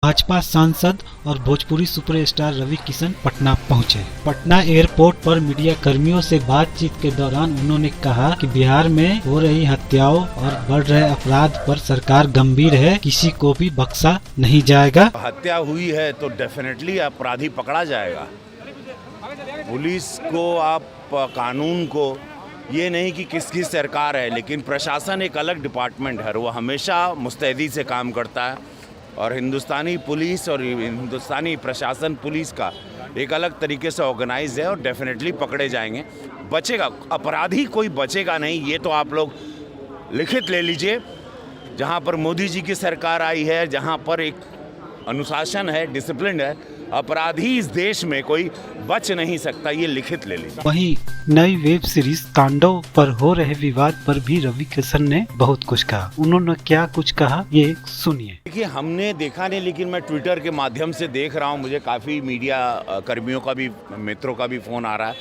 भाजपा सांसद और भोजपुरी सुपरस्टार रवि किशन पटना पहुंचे। पटना एयरपोर्ट पर मीडिया कर्मियों से बातचीत के दौरान उन्होंने कहा कि बिहार में हो रही हत्याओं और बढ़ रहे अपराध पर सरकार गंभीर है, किसी को भी बख्शा नहीं जाएगा। हत्या हुई है तो डेफिनेटली अपराधी पकड़ा जाएगा। पुलिस को, आप कानून को, ये नहीं कि किसकी सरकार है, लेकिन प्रशासन एक अलग डिपार्टमेंट है, वो हमेशा मुस्तैदी से काम करता है। और हिंदुस्तानी पुलिस और हिंदुस्तानी प्रशासन पुलिस का एक अलग तरीके से ऑर्गेनाइज है और डेफिनेटली पकड़े जाएंगे। बचेगा अपराधी, कोई बचेगा नहीं, ये तो आप लोग लिखित ले लीजिए। जहाँ पर मोदी जी की सरकार आई है, जहाँ पर एक अनुशासन है, डिसिप्लिन है, अपराधी इस देश में कोई बच नहीं सकता, ये लिखित ले लीजिए। वहीं नई वेब सीरीज तांडव पर हो रहे विवाद पर भी रवि किशन ने बहुत कुछ कहा। उन्होंने क्या कुछ कहा, ये सुनिए। देखिए, हमने देखा नहीं, लेकिन मैं ट्विटर के माध्यम से देख रहा हूँ, मुझे काफ़ी मीडिया कर्मियों का भी, मित्रों का भी फ़ोन आ रहा है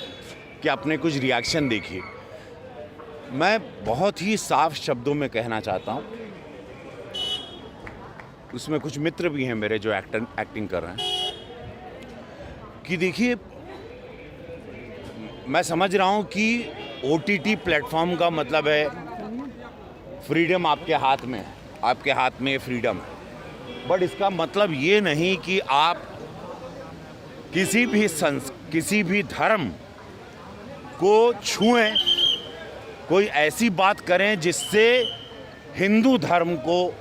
कि आपने कुछ रिएक्शन देखिए। मैं बहुत ही साफ शब्दों में कहना चाहता हूँ, उसमें कुछ मित्र भी हैं मेरे जो एक्टिंग कर रहे हैं, कि देखिए, मैं समझ रहा हूँ कि OTT प्लेटफॉर्म का मतलब है फ्रीडम आपके हाथ में है, आपके हाथ में ये फ्रीडम है। बट इसका मतलब ये नहीं कि आप किसी भी धर्म को छुएं, कोई ऐसी बात करें जिससे हिंदू धर्म को,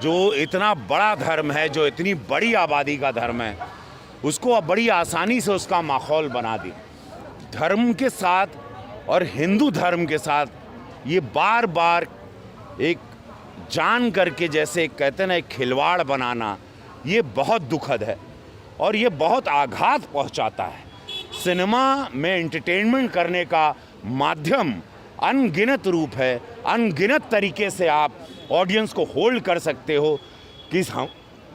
जो इतना बड़ा धर्म है, जो इतनी बड़ी आबादी का धर्म है, उसको बड़ी आसानी से उसका माहौल बना दी। धर्म के साथ और हिंदू धर्म के साथ ये बार बार एक जान करके, जैसे कहते हैं ना, एक खिलवाड़ बनाना, ये बहुत दुखद है और ये बहुत आघात पहुंचाता है। सिनेमा में एंटरटेनमेंट करने का माध्यम अनगिनत रूप है, अनगिनत तरीके से आप ऑडियंस को होल्ड कर सकते हो। कि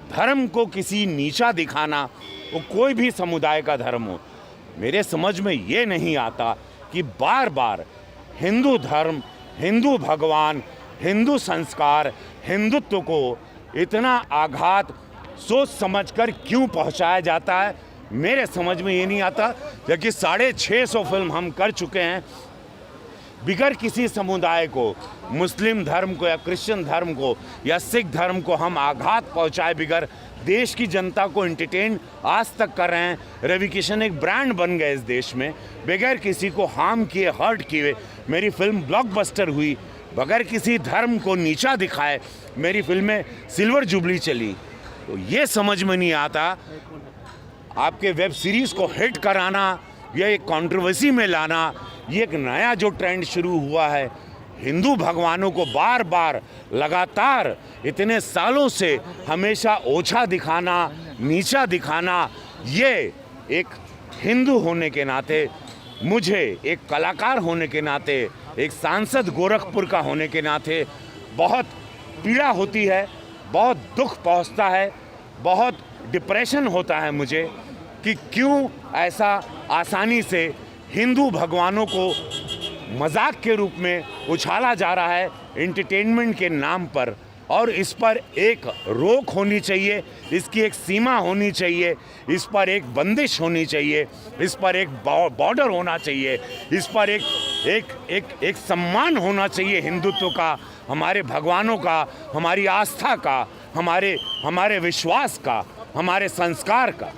धर्म को किसी नीचा दिखाना, वो कोई भी समुदाय का धर्म हो, मेरे समझ में ये नहीं आता कि बार बार हिंदू धर्म, हिंदू भगवान, हिंदू संस्कार, हिंदुत्व को इतना आघात सोच समझकर क्यों पहुंचाया जाता है, मेरे समझ में ये नहीं आता। जबकि 650 फिल्म हम कर चुके हैं, बिगर किसी समुदाय को, मुस्लिम धर्म को या क्रिश्चियन धर्म को या सिख धर्म को हम आघात पहुंचाए बिगर देश की जनता को एंटरटेन आज तक कर रहे हैं। रवि किशन एक ब्रांड बन गए इस देश में, बगैर किसी को हार्म किए, हर्ट किए मेरी फिल्म ब्लॉकबस्टर हुई, बगैर किसी धर्म को नीचा दिखाए मेरी फिल्में सिल्वर जुबली चली। तो ये समझ में नहीं आता, आपके वेब सीरीज़ को हिट कराना या एक कंट्रोवर्सी में लाना, ये एक नया जो ट्रेंड शुरू हुआ है, हिंदू भगवानों को बार बार लगातार इतने सालों से हमेशा ओछा दिखाना, नीचा दिखाना, ये एक हिंदू होने के नाते, मुझे एक कलाकार होने के नाते, एक सांसद गोरखपुर का होने के नाते बहुत पीड़ा होती है, बहुत दुख पहुंचता है, बहुत डिप्रेशन होता है मुझे कि क्यों ऐसा आसानी से हिंदू भगवानों को मजाक के रूप में उछाला जा रहा है एंटरटेनमेंट के नाम पर। और इस पर एक रोक होनी चाहिए, इसकी एक सीमा होनी चाहिए, इस पर एक बंदिश होनी चाहिए, इस पर एक बॉर्डर होना चाहिए, इस पर एक सम्मान होना चाहिए हिंदुत्व का, हमारे भगवानों का, हमारी आस्था का, हमारे विश्वास का, हमारे संस्कार का।